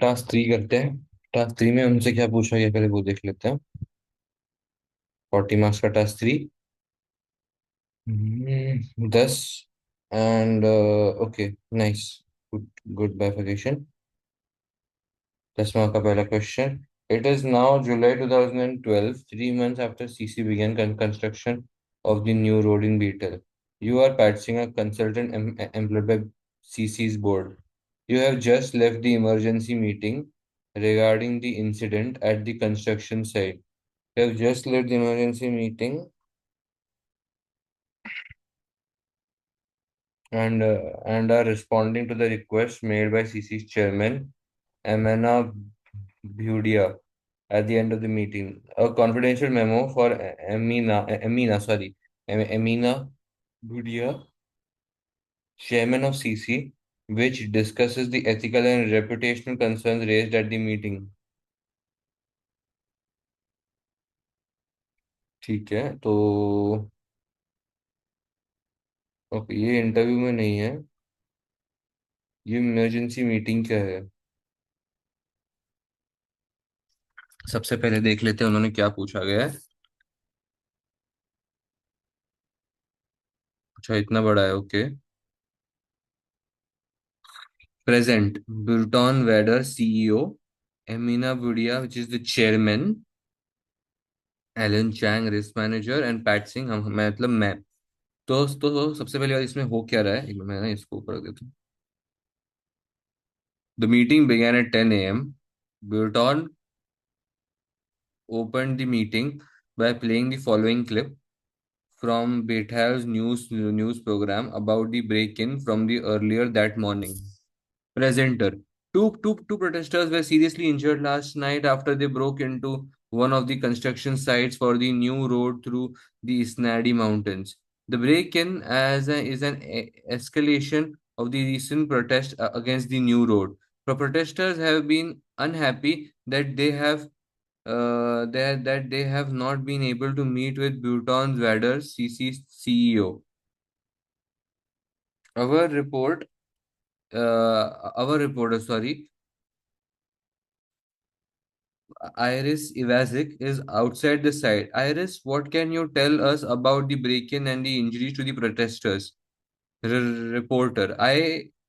Task 3 करते हैं। Task 3 में हमसे क्या पूछा गया पहले वो देख लेते हैं। 40 मार्क्स का task 3। 10। And okay, nice. Good. Good बाइफिकेशन। 10 mark का पहला question. It is now July 2012, 3 months after CC began construction of the new road in Beetle. You are patching a consultant employed by CC's board. You have just left the emergency meeting regarding the incident at the construction site. You have just left the emergency meeting and are responding to the request made by CC's chairman, Amana Bhudia, at the end of the meeting. A confidential memo for Amina Bhudia, chairman of CC, which discusses the ethical and reputational concerns raised at the meeting. ठीक है, तो okay, ये interview में नहीं है। ये emergency meeting क्या है? सबसे पहले देख लेते हैं उन्होंने क्या पूछा गया है। अच्छा, इतना बड़ा है, okay. Present Bruton Vader CEO, Amina Budia which is the chairman, Alan Chang risk manager and Pat Singh, हम मतलब मैं। तो सबसे पहले बात इसमें हो क्या रहा है, एक मिनट, मैं ना इसको ऊपर रख देता हूँ। The meeting began at 10 a.m. Burton opened the meeting by playing the following clip from Bethal's news program about the break-in from the earlier that morning. Presenter. Two protesters were seriously injured last night after they broke into one of the construction sites for the new road through the Isnadi Mountains. The break-in is an escalation of the recent protest against the new road. The protesters have been unhappy that they have not been able to meet with Bhutan's Vader CC CEO. Our report, our reporter, sorry, Iris Ivazic is outside the site. Iris, what can you tell us about the break-in and the injuries to the protesters? Reporter,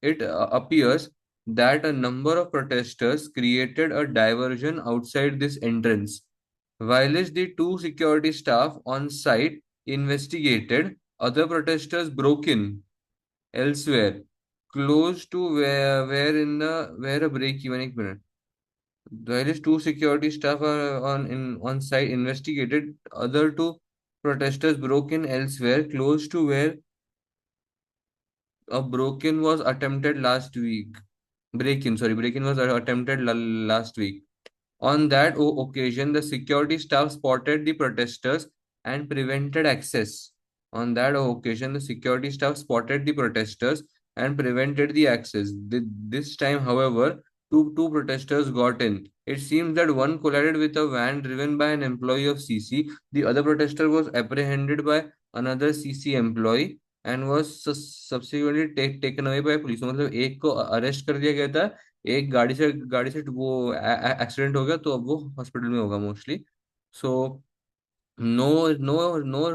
it appears that a number of protesters created a diversion outside this entrance. While the two security staff on site investigated, other protesters broke in elsewhere, close to where a break even. एक minute. While two security staff are on site investigated, other two protesters broke in elsewhere, close to where a broken was attempted last week. Break-in was attempted last week. On that occasion, the security staff spotted the protesters and prevented access. On that occasion, the security staff spotted the protesters and prevented the access. This time, however, two protesters got in. It seems that one collided with a van driven by an employee of CC. The other protester was apprehended by another CC employee and was subsequently taken away by police. मतलब एक को arrest कर दिया गया था, एक गाड़ी से वो एक्सीडेंट हो गया, तो अब वो हॉस्पिटल में होगा mostly. So no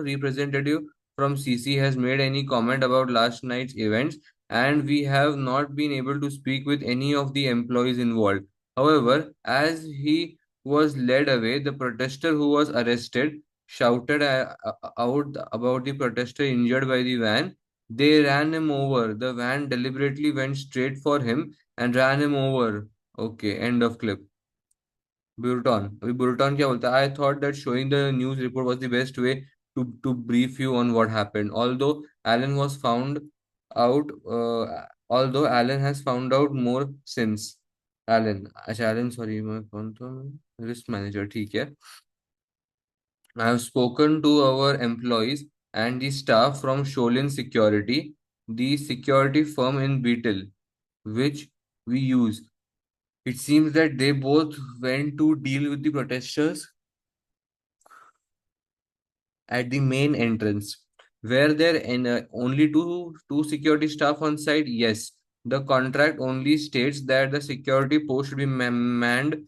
representative from CC has made any comment about last night's events, and we have not been able to speak with any of the employees involved. However, as he was led away, the protester who was arrested shouted out about the protester injured by the van. They ran him over. The van deliberately went straight for him and ran him over. Okay, end of clip. Burton. अभी Burton क्या बोलता है? I thought that showing the news report was the best way to brief you on what happened. Alan was found out, although Alan has found out more since. अच्छा Alan, sorry, मैं कौन था? Risk manager, ठीक है। I have spoken to our employees and the staff from Sholin Security, the security firm in Beetle, which we use. It seems that they both went to deal with the protesters at the main entrance. Were there only two security staff on site? Yes. The contract only states that the security post should be manned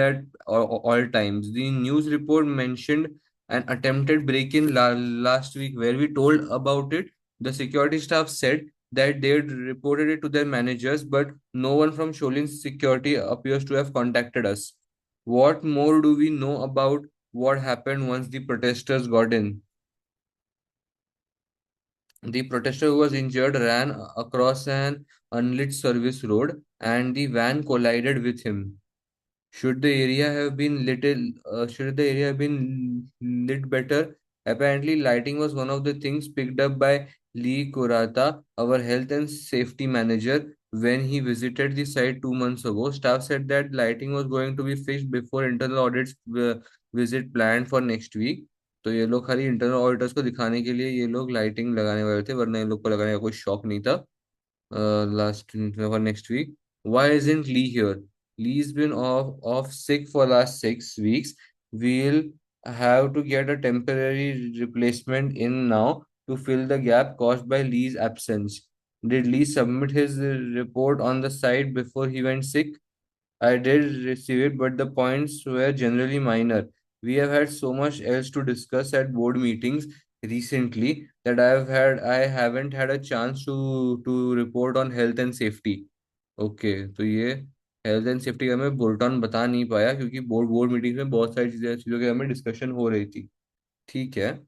at all times. The news report mentioned an attempted break-in last week where we told about it. The security staff said that they had reported it to their managers, but no one from Sholin's security appears to have contacted us. What more do we know about what happened once the protesters got in? The protester who was injured ran across an unlit service road and the van collided with him. Should the area have been lit better? Apparently, lighting was one of the things picked up by Lee Kurata, our health and safety manager, when he visited the site 2 months ago. Staff said that lighting was going to be fixed before internal audits visit planned for next week. तो ये लोग खाली internal auditors को दिखाने के लिए ये लोग लाइटिंग लगाने वाले थे, वरना इन लोग को लगाने का कोई शौक नहीं था. Last for next week. Why isn't Lee here? Lee's been off sick for last 6 weeks. We'll have to get a temporary replacement in now to fill the gap caused by Lee's absence. Did Lee submit his report on the site before he went sick? I did receive it, but the points were generally minor. We have had so much else to discuss at board meetings recently that I haven't had a chance to report on health and safety. Okay, तो ये health and safety का हमें Bolton बता नहीं पाया क्योंकि board board meeting में बहुत सारी चीज़ों के हमें डिस्कशन हो रही थी. ठीक है.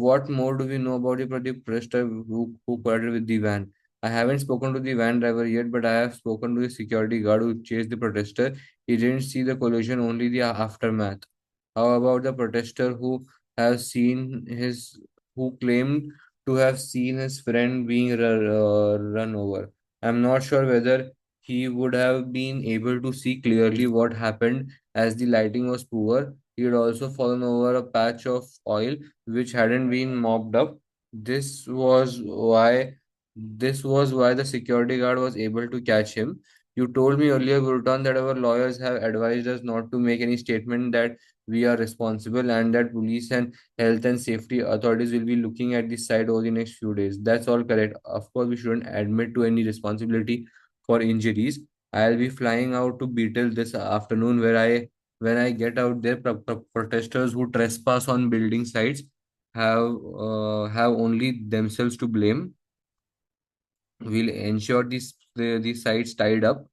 What more do we know about the protester who collided with the van? I haven't spoken to the van driver yet, but I have spoken to the security guard who chased the protester. He didn't see the collision, only the aftermath. How about the protester have seen his who claimed to have seen his friend being run over? I'm not sure whether he would have been able to see clearly what happened as the lighting was poor. He had also fallen over a patch of oil which hadn't been mopped up. This was why this was why the security guard was able to catch him. You told me earlier, Gurtan, that our lawyers have advised us not to make any statement that we are responsible and that police and health and safety authorities will be looking at this site over the next few days. That's all correct. Of course, we shouldn't admit to any responsibility for injuries. I'll be flying out to Beetle this afternoon where I when I get out there, protesters who trespass on building sites have only themselves to blame. We'll ensure the sites tied up,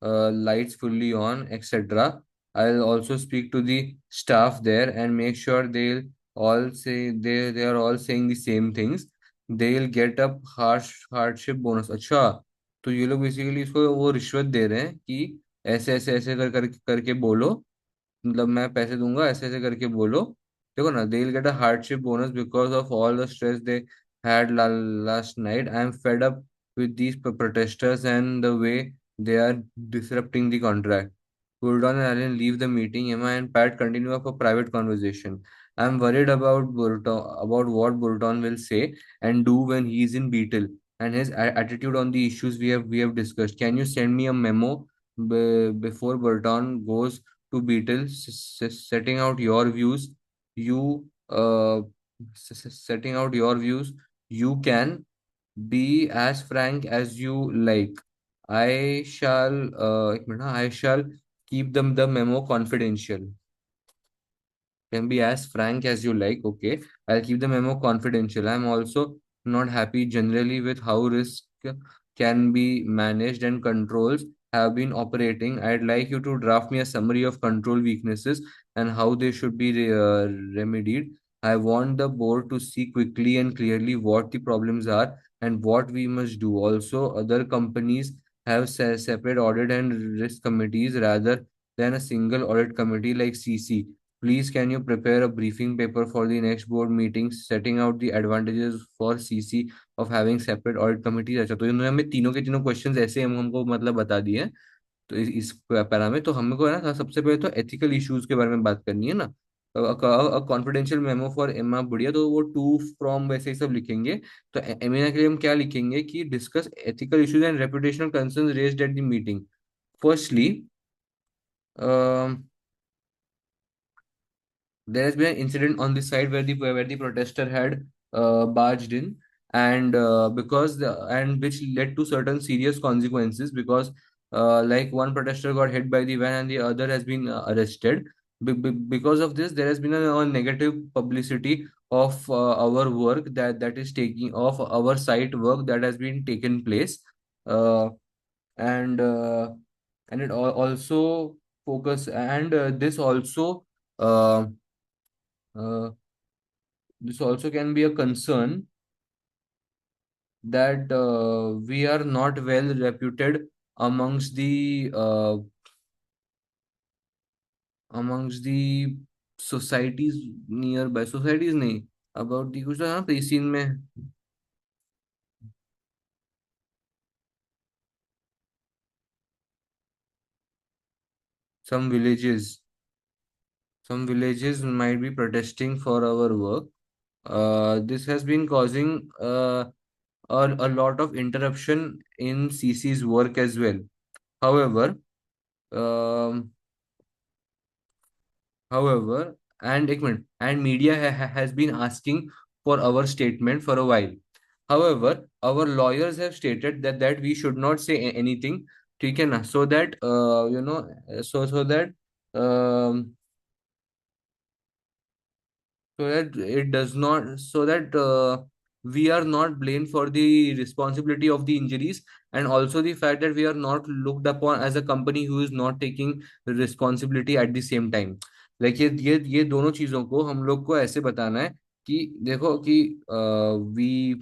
lights fully on, etc. I'll also speak to the staff there and make sure they are all saying the same things. They'll get a hardship bonus. अच्छा, तो ये लोग basically इसको वो रिश्वत दे रहे हैं कि ऐसे करके बोलो, मतलब मैं पैसे दूंगा, ऐसे ऐसे करके बोलो. देखो ना, they will get a hardship bonus because of all the stress they had last night. I am fed up with these protesters and the way they are disrupting the contract. Guldan and Allen leave the meeting. Emma and Pat continue up a private conversation. I'm worried about what Burton will say and do when he's in Beetle and his attitude on the issues we have discussed. Can you send me a memo before Burton goes to Beetle, setting out your views? You setting out your views. You can be as frank as you like. एक minute, I shall keep the memo confidential. Can be as frank as you like. Okay, I'll keep the memo confidential. I'm also not happy generally with how risk can be managed and controls have been operating. I'd like you to draft me a summary of control weaknesses and how they should be remedied. I want the board to see quickly and clearly what the problems are and what we must do. Also, other companies have separate audit and risk committees rather than a single audit committee like CC. Please, can you prepare a briefing paper for the next board meeting, setting out the advantages for CC of having separate audit committees? अच्छा, तो इन्होंने हमें तीनों के तीनों questions ऐसे हमको मतलब बता दिए हैं. तो इस पैरा में तो हमको है ना, सबसे पहले तो एथिकल इश्यूज के बारे में बात करनी है ना. कॉन्फिडेंशियल मेमो फॉर एमा बढ़िया, तो वो टू फ्रॉम वैसे ही सब लिखेंगे. तो एमिना के लिए हम क्या लिखेंगे कि discuss ethical issues and reputational concerns raised at the meeting. Firstly, there has been an incident on the site where the protester had barged in, and and which led to certain serious consequences, because like one protester got hit by the van and the other has been arrested. Because of this, there has been a negative publicity of our work, that is taking of our site work that has been taken place. uh, and and it also focus, and uh, uh, this also can be a concern that we are not well reputed amongst the societies nearby, societies नहीं, about the कुछ तो है ना प्रीसीन में, some villages some villages might be protesting for our work. This has been causing a lot of interruption in CC's work as well. However, um, however, and एक minute, and media has been asking for our statement for a while. However, our lawyers have stated that we should not say anything, ठीक है ना, so that so that um, so that it does not, so that we are not blamed for the responsibility of the injuries, and also the fact that we are not looked upon as a company who is not taking responsibility at the same time. like ये दोनों चीजों को हम लोग को ऐसे बताना है कि देखो कि we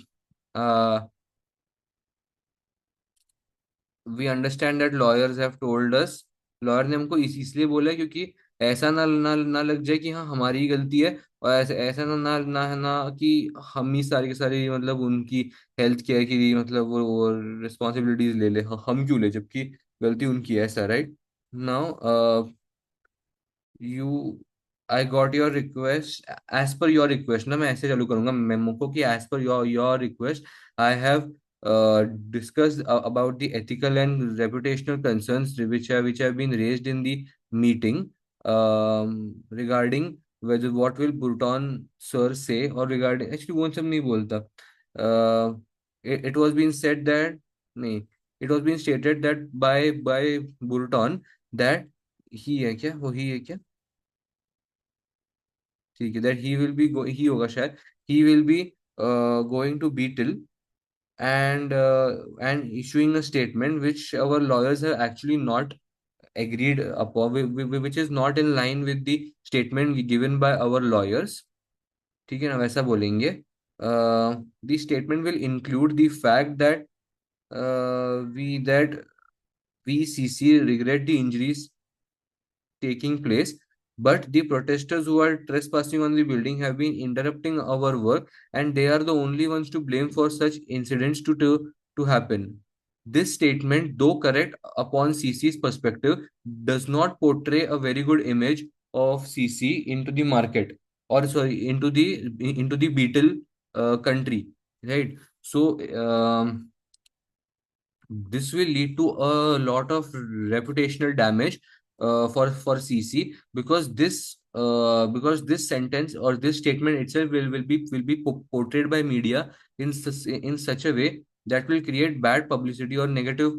we understand that lawyers have told us, lawyer ने हमको इसलिए बोला है क्योंकि ऐसा ना लग जाए कि हाँ हमारी ही गलती है, और ऐसा ऐसा ना कि हम ही सारी की सारी मतलब उनकी हेल्थ केयर की मतलब वो रिस्पॉन्सिबिलिटीज ले ले, हम क्यों ले जबकि गलती उनकी है, ऐसा right now. You I got your request, as per your request ना, मैं ऐसे चालू करूंगा मेमो को कि as per your request I have discussed about the ethical and reputational concerns which have been raised in the meeting, regarding whether what will Burton sir say, or regarding actually वो सब नहीं बोलता, it was being said that नहीं, it was being stated that by Burton that ही है क्या, वो ही है क्या, ठीक है, that he will be ही होगा शायद, he will be going to Beetle and issuing a statement which our lawyers have actually not agreed upon, which is not in line with the statement given by our lawyers, ठीक है ना, वैसा बोलेंगे. The statement will include the fact that we CC regret the injuries taking place, but the protesters who are trespassing on the building have been interrupting our work, and they are the only ones to blame for such incidents to happen. This statement, though correct upon CC's perspective, does not portray a very good image of CC into the market, or sorry, into the Beetle country, right? So this will lead to a lot of reputational damage for CC, because this sentence or this statement itself will be portrayed by media in such a way that will create bad publicity or negative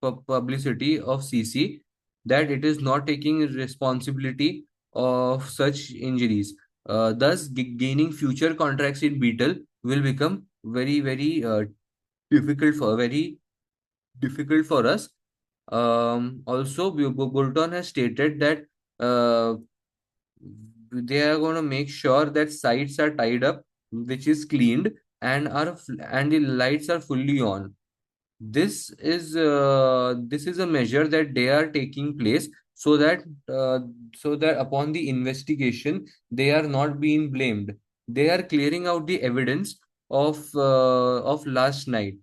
publicity of CC, that it is not taking responsibility of such injuries. Thus, gaining future contracts in Beetle will become very very difficult for us. Also, Bolton has stated that uh, they are going to make sure that sites are tied up, which is cleaned, and the lights are fully on. This is a measure that they are taking place, uh, so that upon the investigation they are not being blamed. They are clearing out the evidence of last night.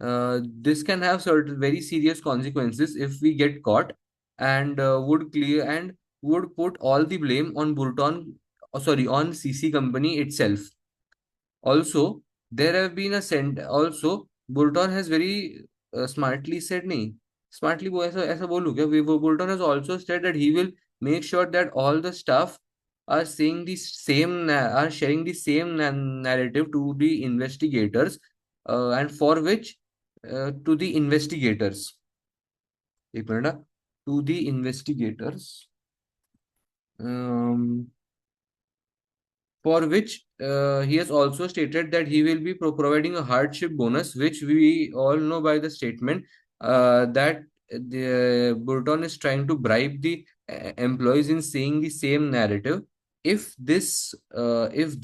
This can have certain very serious consequences if we get caught, and would put all the blame on on CC company itself. Also, there have been a sent. Also, Bolton has very smartly said, नहीं, smartly वो ऐसा ऐसा बोलूं क्या? Bolton has also said that he will make sure that all the staff are saying the are sharing the same narrative to the investigators, and for which to the investigators. एक minute to the investigators. Um, for which he has also stated that he will be providing a hardship bonus, which we all know by the statement that the Burton is trying to bribe the employees in saying the same narrative. If this uh, if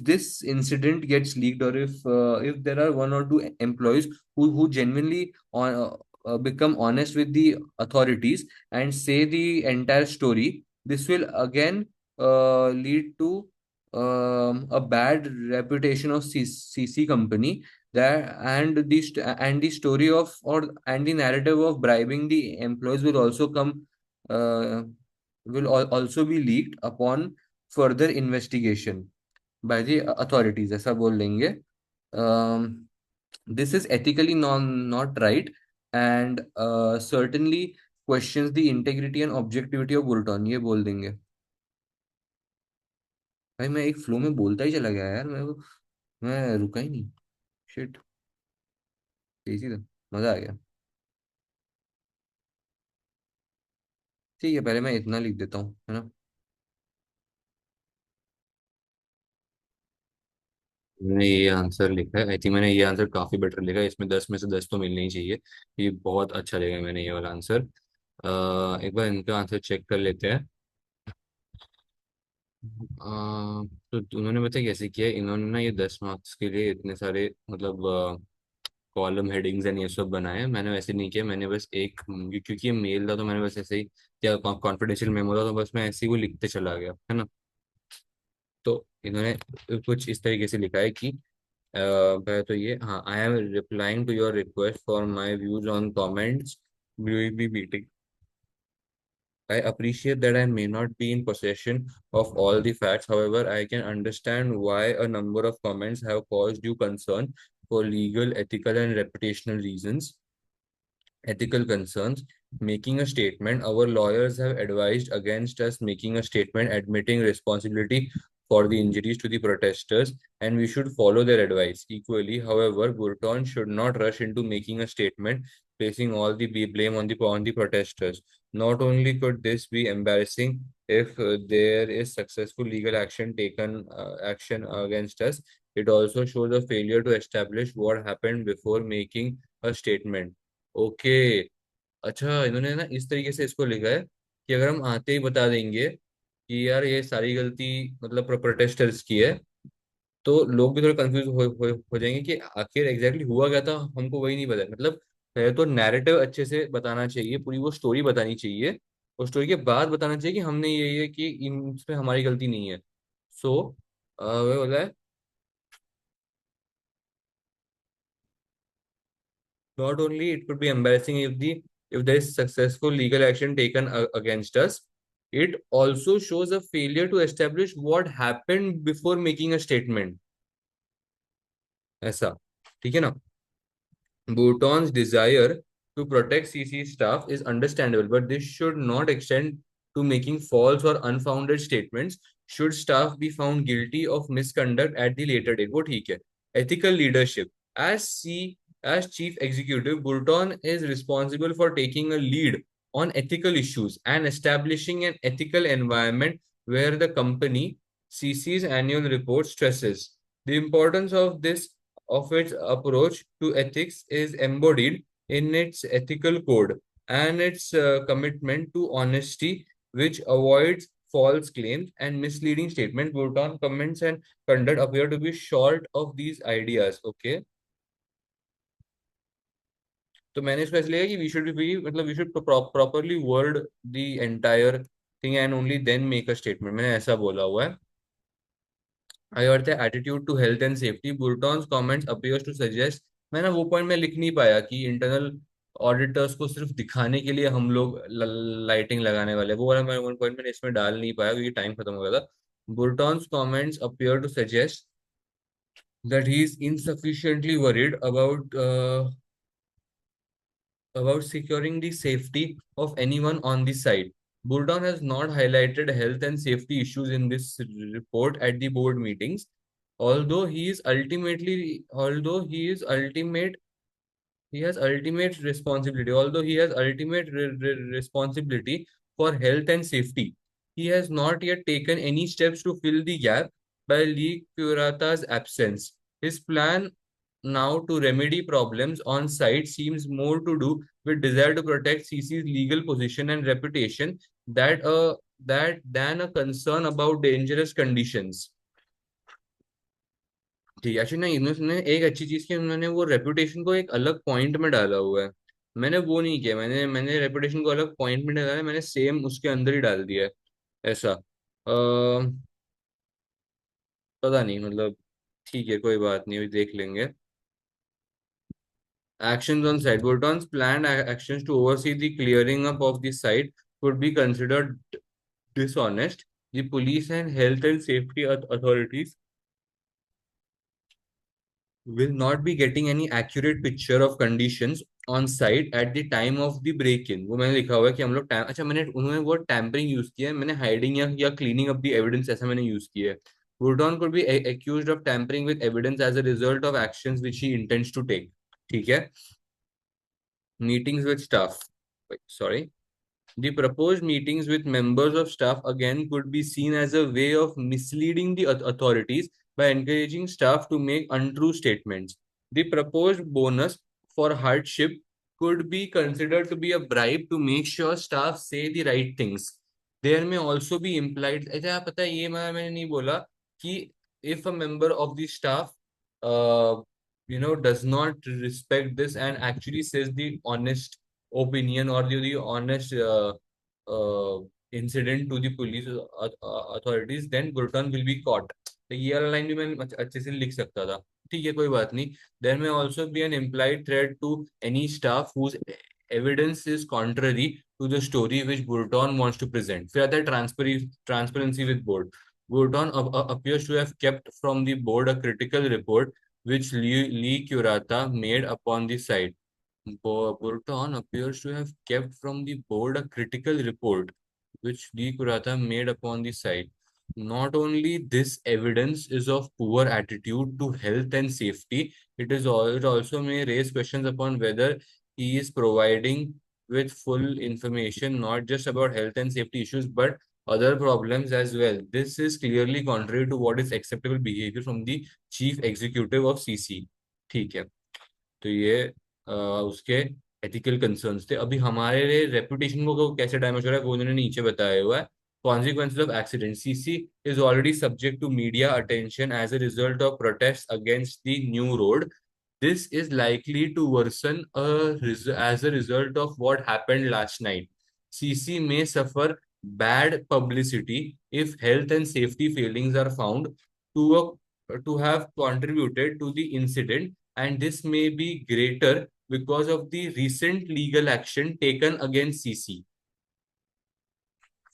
this incident gets leaked, or if there are one or two employees who genuinely become honest with the authorities and say the entire story, this will again lead to a bad reputation of CC company, that and the story of or and the narrative of bribing the employees will also come, uh, also be leaked upon further investigation by the authorities, ऐसा बोल देंगे. um, this is ethically not right, and certainly questions the integrity and objectivity of Bulton, ये बोल देंगे. भाई मैं एक flow में बोलता ही चला गया यार, मैं रुका ही नहीं. शिट, तेजी था, मजा आ गया. ठीक है, पहले मैं इतना लिख देता हूँ, है ना. मैंने ये आंसर लिखा है, आई थिंक मैंने ये आंसर काफी बेटर लिखा है, इसमें 10 में से 10 तो मिलने ही चाहिए। ये बहुत अच्छा लगा मैंने ये वाला आंसर। एक बार इनका आंसर चेक कर लेते हैं। तो उन्होंने बताया कैसे किया है। इन्होंने ना ये 10 मार्क्स के लिए इतने सारे मतलब कॉलम हेडिंग्स एंड ये सब बनाए हैं। मैंने वैसे नहीं किया, मैंने बस एक, क्योंकि ये मेल था तो मैंने बस ऐसे ही, क्या कॉन्फिडेंशियल मेमो था तो बस मैं ऐसे ही वो लिखते चला गया, है ना। तो इन्होंने कुछ इस तरीके से लिखा है कि पहले तो ये, हाँ, I am replying to your request for my views on comments during the meeting. I appreciate that I may not be in possession of all the facts. However, I can understand why a number of comments have caused you concern for legal, ethical, and reputational reasons. Ethical concerns. Making a statement. Our lawyers have advised against us making a statement admitting responsibility for the injuries to the protesters, and we should follow their advice. Equally, however, Burton should not rush into making a statement placing all the blame on the protesters. Not only could this be embarrassing if there is successful legal action against us, it also shows a failure to establish what happened before making a statement. Okay, अच्छा, इन्होंने ना इस तरीके से इसको लिखा है कि अगर हम आते ही बता देंगे कि यार ये सारी गलती मतलब प्रोटेस्टर्स की है, तो लोग भी थोड़े कंफ्यूज हो जाएंगे कि आखिर एग्जैक्टली हुआ क्या था, हमको वही नहीं पता है। मतलब पहले तो नैरेटिव अच्छे से बताना चाहिए, पूरी वो स्टोरी बतानी चाहिए, और स्टोरी के बाद बताना चाहिए कि हमने ये कि इसमें हमारी गलती नहीं है। सो वह बोला है, not only it could be embarrassing if there is successful legal action taken against us, it also shows a failure to establish what happened before making a statement, ऐसा, ठीक है ना। Bhutan's desire to protect CC staff is understandable, but this should not extend to making false or unfounded statements. Should staff be found guilty of misconduct at the later date? वो ठीक है। Ethical leadership. As chief executive, Bhutan is responsible for taking a lead on ethical issues and establishing an ethical environment where the company CC's annual report stresses the importance of its approach to ethics is embodied in its ethical code and its commitment to honesty, which avoids false claims and misleading statements. Bhutan comments and conduct appear to be short of these ideas. Okay, तो मैंने इसको इसलिए कि we should properly word the entire thing and only then make a statement, मैंने ऐसा बोला हुआ है। I heard the attitude to health and safety. Burton's comments appears to suggest, मैं ना वो पॉइंट में लिख नहीं पाया कि इंटरनल ऑडिटर्स को सिर्फ दिखाने के लिए हम लोग लाइटिंग लगाने वाले हैं। वो वाला मैं वन पॉइंट मैंने इसमें डाल नहीं पाया क्योंकि टाइम खत्म हो गया था। Burton's comments appear to suggest that he is insufficiently worried about about securing the safety of anyone on the site. Burton has not highlighted health and safety issues in this report at the board meetings. Although he has ultimate responsibility. Although he has ultimate responsibility for health and safety, he has not yet taken any steps to fill the gap by Lee Kurata's absence. His plan now to remedy problems on site seems more to do with desire to protect CC's legal position and reputation that than a concern about dangerous conditions. ठीक है actually ना इन्होंने एक अच्छी चीज की उन्होंने वो रेपुटेशन को एक अलग पॉइंट में डाला हुआ है। मैंने वो नहीं किया, मैंने रेपुटेशन को अलग पॉइंट में डाला है, मैंने सेम उसके अंदर ही डाल दिया है ऐसा। पता नहीं मतलब, ठीक है कोई बात नहीं, अभी देख लेंगे। Actions on site. Bhutan's planned actions to oversee the clearing up of the site could be considered dishonest. The police and health and safety authorities will not be getting any accurate picture of conditions on site at the time of the break-in। वो मैंने लिखा हुआ है कि हम लोग अच्छा मैंने उन्होंने वो टैम्परिंग यूज किया है, मैंने हाइडिंग या क्लीनिंग अप द एविडेंस ऐसा मैंने यूज किया है। Bhutan could be accused of tampering with evidence as a result of actions which he intends to take। ठीक है। Meetings with staff, sorry, the proposed meetings with members of staff again could be seen as a way of misleading the authorities by encouraging staff to make untrue statements। The proposed bonus for hardship could be considered to be a bribe to make sure staff say the right things। There may also be implied, अच्छा पता है ये मैंने नहीं बोला कि if a member of the staff uh, does not respect this and actually says the honest opinion or the honest uh, incident to the police authorities, then Burton will be caught। तो ये वाला line भी मैं अच्छे से लिख सकता था। ठीक है कोई बात नहीं। There may also be an implied threat to any staff whose evidence is contrary to the story which Burton wants to present। फिर आता है transparency with board। Burton appears to have kept from the board a critical report which Lee Curata made upon the site। Burton appears to have kept from the board a critical report which Lee Kurata made upon the site। Not only this evidence is of poor attitude to health and safety, it also may raise questions upon whether he is providing with full information not just about health and safety issues but other problems as well। This is clearly contrary to what is acceptable behavior from the chief executive of CC। ठीक है। तो ये उसके ethical concerns थे। अभी हमारे reputation को कैसे डैमेज हो रहा है वो उन्होंने नीचे बताया हुआ है। Consequences of accident: CC is already subject to media attention as a result of protests against the new road। This is likely to worsen as a result of what happened last night। CC may suffer bad publicity if health and safety failings are found to have contributed to the incident, and this may be greater because of the recent legal action taken against CC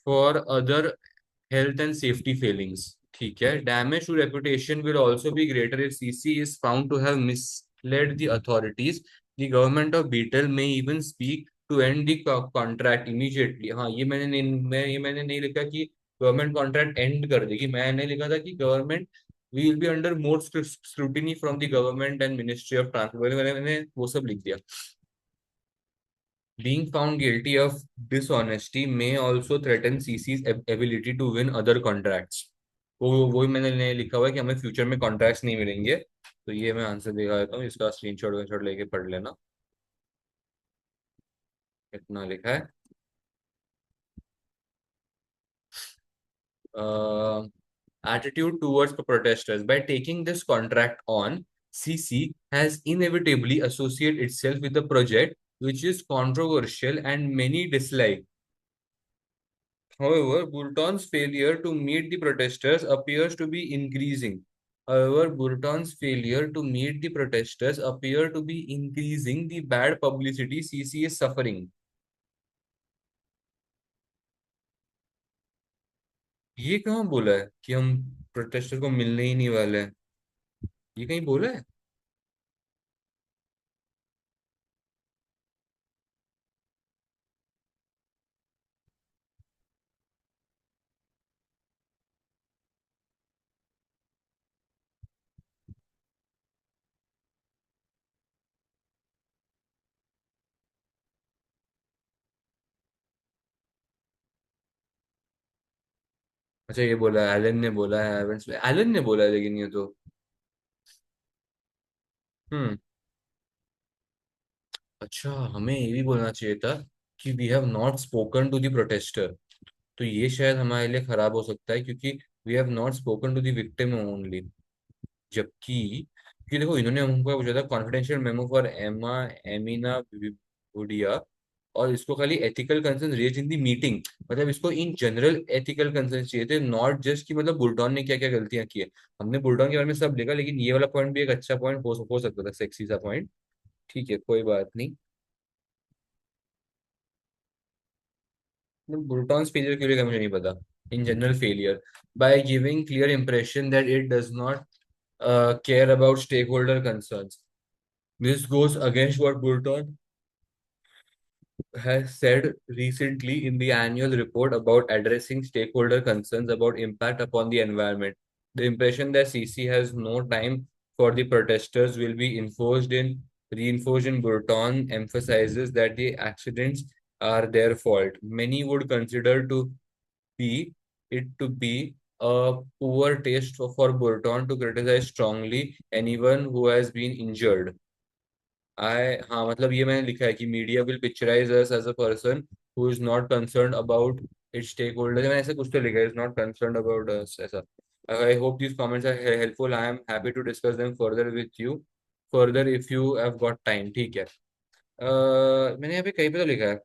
for other health and safety failings। ठीक है। Damage to reputation will also be greater if CC is found to have misled the authorities। The government of Beetle may even speak to end the contract immediately। हाँ ये मैंने नहीं लिखा कि government contract and कर देगी, मैंने लिखा था कि government we will be under more scrutiny from the government and ministry of transport. मैंने वो सब लिख दिया। Being found guilty of dishonesty may also threaten CC's ability to win other contracts। वही मैंने लिखा हुआ है कि हमें फ्यूचर में कॉन्ट्रैक्ट्स नहीं मिलेंगे। तो ये मैं आंसर दिखा देता हूँ, इसका स्क्रीनशॉट विनशॉट लेके पढ़ लेना। इतना लिखा है। Attitude towards the protesters: by taking this contract on, CC has inevitably associated itself with a project which is controversial and many dislike। However, Bhutan's failure to meet the protesters appears to be increasing. Bhutan's failure to meet the protesters appear to be increasing the bad publicity CC is suffering। ये कहाँ बोला है कि हम protester को मिलने ही नहीं वाले हैं? ये कहीं बोला है? अच्छा ये बोला है, एलन ने बोला है, एलन ने बोला है, लेकिन ये तो हम्म। अच्छा हमें ये भी बोलना चाहिए था कि we have not spoken to the protester. तो ये शायद हमारे लिए खराब हो सकता है, क्योंकि we have not spoken to the victim only. जबकि कि देखो इन्होंने हमको पूछा था कॉन्फिडेंशियल मेमो फॉर एमा एमिना वुडिया, और इसको खाली एथिकल कंसर्न रेज इन दी मीटिंग। मतलब इसको इन जनरल एथिकल कंसर्न चाहिए थे, नॉट जस्ट कि मतलब बुल्टन ने क्या क्या गलतियां की है। हमने बुल्टन के बारे में सब लिखा, लेकिन ये वाला पॉइंट भी एक अच्छा पॉइंट हो सकता था, सेक्सी सा पॉइंट। ठीक है कोई बात नहीं। बुल्टॉन्स फेलियर क्यों लिखा मुझे नहीं पता। In general failure by giving clear impression that it does not care about stakeholder concerns. This goes against what Bulton has said recently in the annual report about addressing stakeholder concerns about impact upon the environment. The impression that CC has no time for the protesters will be reinforced in Burton emphasizes that the accidents are their fault. Many would consider be to be a poor taste for Burton to criticize strongly anyone who has been injured. I हाँ मतलब ये मैंने लिखा है कि media will picturise us as a person who is not concerned about its stakeholders. मैंने ऐसा कुछ तो लिखा है, is not concerned about us ऐसा। I hope these comments are helpful. I am happy to discuss them further with you further if you have got time. ठीक है। मैंने यहाँ पे कहीं पे तो लिखा है।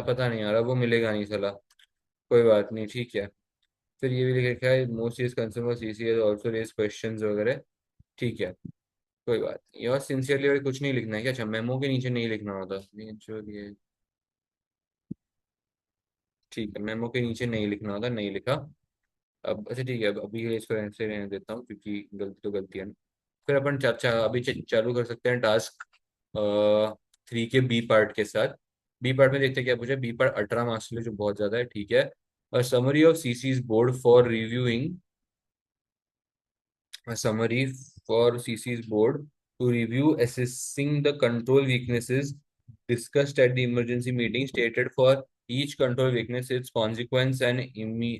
पता नहीं यार, अब वो मिलेगा नहीं सला। कोई बात नहीं ठीक है। फिर ये भी लिखा है most is concern for CC also raise questions वगैरह। ठीक है कोई बात नहीं। और सिंसियरली और कुछ नहीं लिखना है क्या? अच्छा मेमो के नीचे नहीं लिखना होता ये जो ये। ठीक है मेमो के नीचे नहीं लिखना होता, नहीं लिखा। अब अच्छा ठीक है, अब अभी इसको ऐसे रहने देता हूँ क्योंकि गलती तो गलती है ना। फिर अपन चाचा अभी चालू कर सकते हैं टास्क 3 के बी पार्ट के साथ। बी पार्ट में देखते हैं क्या पूछा। बी पार्ट 18 मार्क्स के लिए, जो बहुत ज्यादा है। ठीक है। Summary of chassis board for reviewing a summary for CC's board to review assessing the control weaknesses discussed at the emergency meeting, stated for each control weakness its consequence and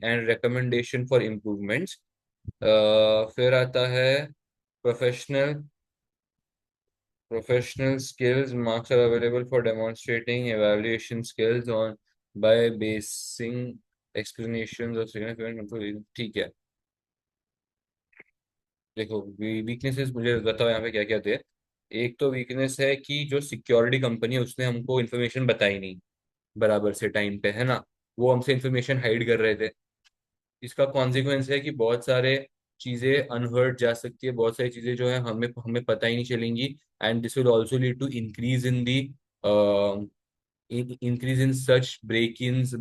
and recommendation for improvements. फिर आता है professional professional skills marks are available for demonstrating evaluation skills on by basing explanations of significant control। ठीक है। देखो weaknesses मुझे बताओ यहाँ पे क्या क्या थे। एक तो वीकनेस है कि जो सिक्योरिटी कंपनी है उसने हमको इन्फॉर्मेशन बताई नहीं बराबर से टाइम पे, है ना। वो हमसे इन्फॉर्मेशन हाइड कर रहे थे। इसका कॉन्सिक्वेंस है कि बहुत सारे चीजें अनहर्ड जा सकती है, बहुत सारी चीजें जो है हमें हमें पता ही नहीं चलेंगी। And this will also lead to increase in the increase in such break-ins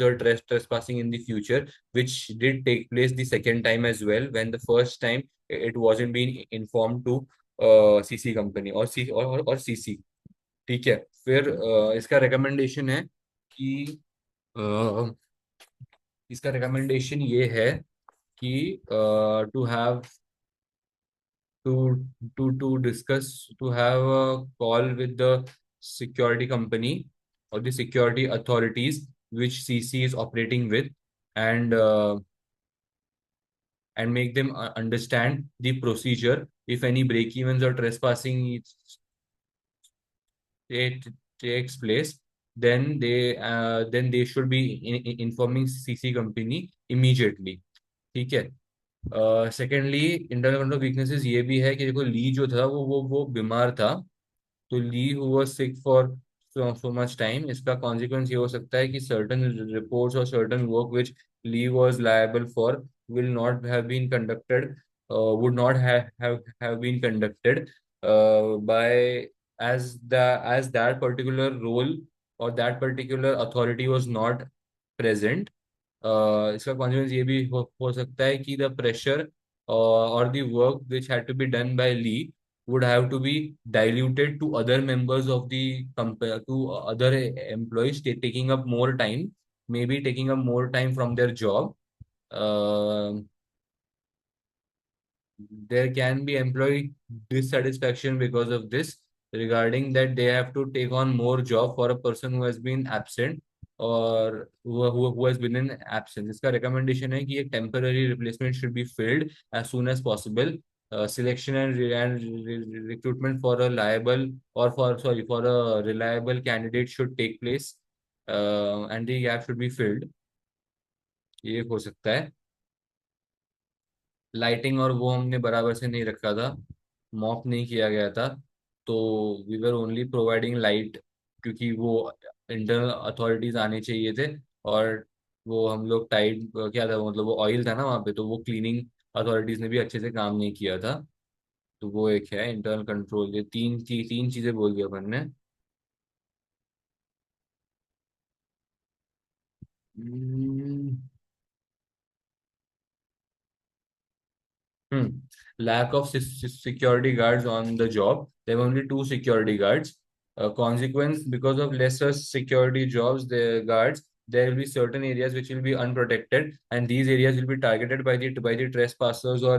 or trespassing in the future, which did take place the second time as well, when the first time it wasn't being informed to CC company or or CC। ठीक है। फिर इसका recommendation है कि अ, इसका recommendation ये है कि to have to to discuss to have a call with the security company or the security authorities which CC is operating with, and and make them understand the procedure. If any break evens or trespassing it takes place, then they should be informing CC company immediately। ठीक है। Secondly internal control weaknesses ये भी है कि देखो ली जो था वो बीमार था। तो Lee who was sick for so much time, इसका कॉन्सिक्वेंस ये हो सकता है कि सर्टन रिपोर्ट्स और certain work which Lee was liable for will not have been conducted would not have been conducted by as that particular role or that particular authority was not present। इसका consequence ये भी हो सकता है कि the pressure और the work which had to be done by Lee would have to be diluted to other members of the company, to other employees, taking up more time, maybe taking up more time from their job। there can be employee dissatisfaction because of this, regarding that they have to take on more job for a person who has been absent, or who has been in absence. इसका recommendation है कि एक temporary replacement should be filled as soon as possible. Selection and recruitment for a liable, or for sorry, for a reliable candidate should take place, and the gap should be filled. ये हो सकता है. Lighting और वो हमने बराबर से नहीं रखा था, मॉप नहीं किया गया था, तो we were only providing light, क्योंकि वो इंटरनल अथॉरिटीज आने चाहिए थे, और वो हम लोग टाइट क्या था, मतलब वो ऑयल था ना वहाँ पे, तो वो क्लीनिंग अथॉरिटीज ने भी अच्छे से काम नहीं किया था. तो वो एक है इंटरनल कंट्रोल. ये तीन चीजें बोल दिया अपन ने. हम्म, Hmm. Lack of security guards on the job. There were only two security guards. Consequence, because of lesser security jobs, the guards, there will be certain areas which will be unprotected, and these areas will be targeted by the trespassers, or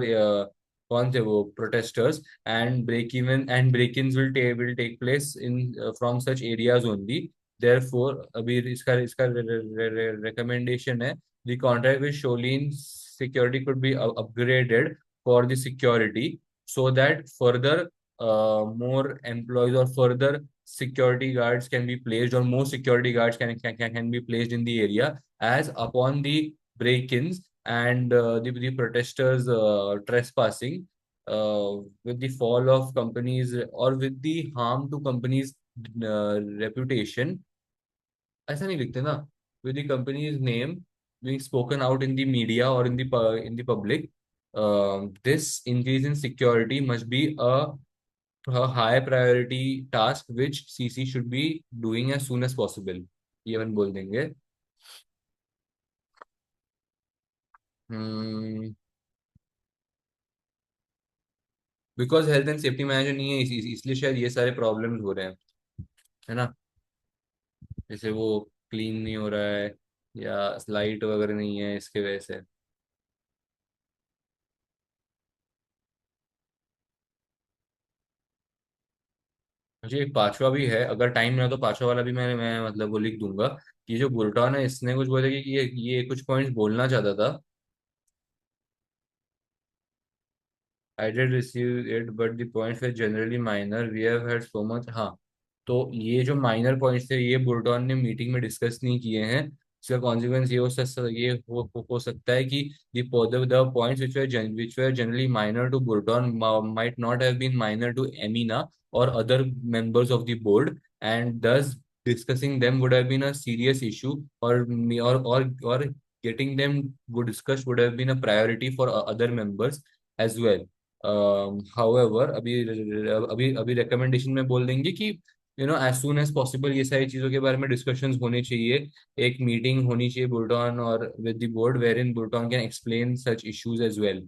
कौन थे वो protesters, and break-ins will take place in from such areas only. Therefore, अभी इसका इसका recommendation है, the contract with Sholeen security could be upgraded for the security, so that further more employees or further security guards can be placed, or more security guards can be placed in the area, as upon the break-ins and the protesters trespassing, with the fall of companies, or with the harm to companies reputation. ऐसा नहीं लिखते ना, with the company's name being spoken out in the media or in the public. This increase in security must be a high priority task which CC should be doing as soon as possible. ये अपन बोल देंगे. Because health and safety manager नहीं है, इसलिए शायद ये सारे problems हो रहे हैं, है ना. जैसे वो क्लीन नहीं हो रहा है, या लाइट वगैरह नहीं है, इसके वजह से. मुझे एक पांचवा भी है, अगर टाइम रहा तो पांचवा वाला भी मैं मतलब वो लिख दूंगा. कि जो बुल्टन है, इसने कुछ बोला कि ये कुछ पॉइंट्स बोलना चाहता था. I did receive it, but the points were generally minor. We have had so much. हाँ, तो ये जो माइनर पॉइंट्स थे, ये बुल्टन ने मीटिंग में डिस्कस नहीं किए हैं. इसका कॉन्सिक्वेंस ये हो सकता है कि the points which were generally minor to Burton might not have been minor to Emina or other members of the board, and thus discussing them would have been a serious issue, or getting them would discussed would have been a priority for other members as well. However अभी अभी अभी recommendation में बोल देंगे कि as soon as possible ये सारी चीजों के बारे में डिस्कशंस होने चाहिए. एक मीटिंग होनी चाहिए बुल्टन और with the board, where in Bulton can explain such issues as well.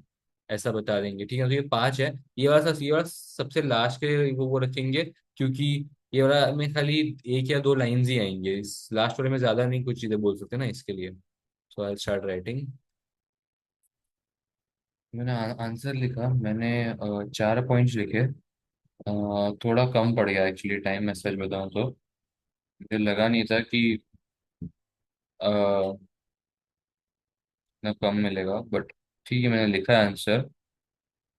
ऐसा बता देंगे. ठीक है, तो ये पांच है. ये वाला सबसे लास्ट के लिए वो रखेंगे, क्योंकि ये वाला में खाली एक या दो लाइंस ही आएंगे. इस लास्ट वाले में ज्यादा नहीं कुछ चीजें बोल सकते ना, इसके लिए. सो आई स्टार्ट राइटिंग. मैंने आंसर लिखा. मैंने चार पॉइंट्स लिखे. थोड़ा कम पड़ गया एक्चुअली टाइम, मैं सच बताऊं तो. मुझे लगा नहीं था कि इतना कम मिलेगा, बट ठीक है, मैंने लिखा है आंसर.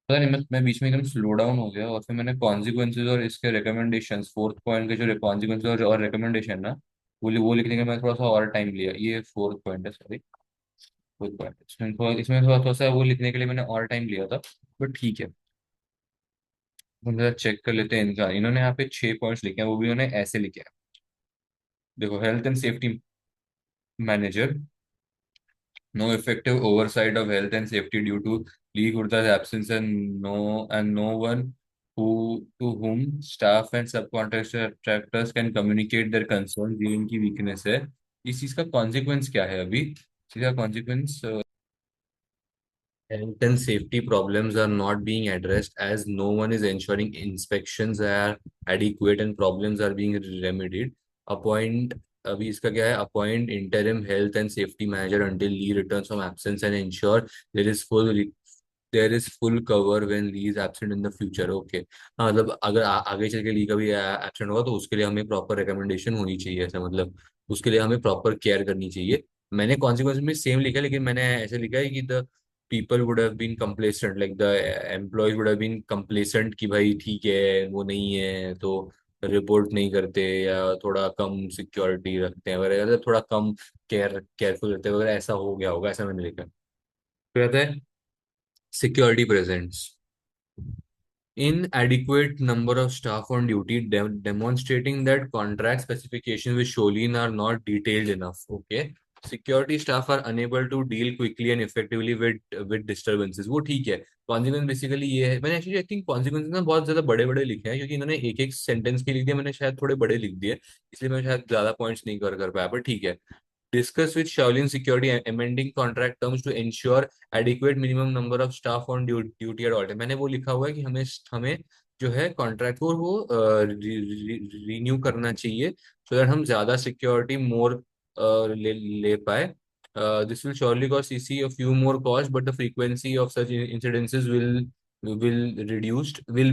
पता नहीं, मैं बीच में एकदम स्लो डाउन हो गया, और फिर मैंने कॉन्सिक्वेंसेज और इसके रिकमेंडेशंस, फोर्थ पॉइंट के जो कॉन्सिक्वेंसेज और रिकमेंडेशन ना, वो लिखने का मैं थोड़ा सा और टाइम लिया. ये फोर्थ पॉइंट है, सॉरी. फोर्थ पॉइंट, इसमें थोड़ा थोड़ा सा वो लिखने के लिए मैंने और टाइम लिया था, बट ठीक है. हम जरा चेक कर लेते हैं इनका. इन्होंने यहाँ पे 6 पॉइंट्स लिखे हैं, वो भी उन्होंने ऐसे लिखे हैं. देखो, health and safety manager, no effective oversight of health and safety due to Lee Gurda's absence, and no one to whom staff and subcontractors can communicate their concerns. ये इनकी वीकनेस है. इस चीज का कॉन्सिक्वेंस क्या है अभी? इसका consequence, health and safety problems are not being addressed, as no one is ensuring inspections are adequate and problems are being remedied. Appoint, अभी इसका क्या है? Appoint interim health and safety manager until Lee returns from absence, and ensure there is full there is full cover when Lee is absent in the future. Okay, हाँ मतलब अगर आगे चल के ली का भी एब्सेंट होगा तो उसके लिए हमें प्रॉपर रिकमेंडेशन होनी चाहिए, ऐसा मतलब उसके लिए हमें प्रॉपर केयर करनी चाहिए। मैंने कॉन्सिक्वेंस में सेम लिखा है, लेकिन मैंने ऐसे लिखा है कि the people would have been complacent, like the employees would have been complacent कि भाई ठीक है वो नहीं है तो रिपोर्ट नहीं करते, या थोड़ा कम सिक्योरिटी रखते हैं वगैरह, या थोड़ा कम केयरफुल रहते हैं वगैरह, ऐसा हो गया होगा, ऐसा मैंने लिखा। फिर आता है security presents, inadequate number of staff on duty, demonstrating that contract specifications with Sholin are not detailed enough. Okay, security staff are unable to deal quickly and effectively with disturbances. वो ठीक है। कॉन्सिक्वेंस बेसिकली ये है, मैंने actually I think consequence ना बहुत ज्यादा बड़े बड़े लिखे हैं, क्योंकि इन्होंने एक एक सेंटेंस के लिख दिया, मैंने शायद थोड़े बड़े लिख दिए, इसलिए मैं शायद ज्यादा पॉइंट्स नहीं कर कर पाया, पर ठीक है। Discuss with Shaolin Security amending contract terms to ensure adequate minimum number of staff on duty at all time। मैंने वो लिखा हुआ है कि हमें हमें जो है कॉन्ट्रैक्ट को वो रिन्यू करना चाहिए, सो दैट हम ज्यादा सिक्योरिटी मोर ले पाए। This will surely cost CC a few more cost, but the frequency of such incidences will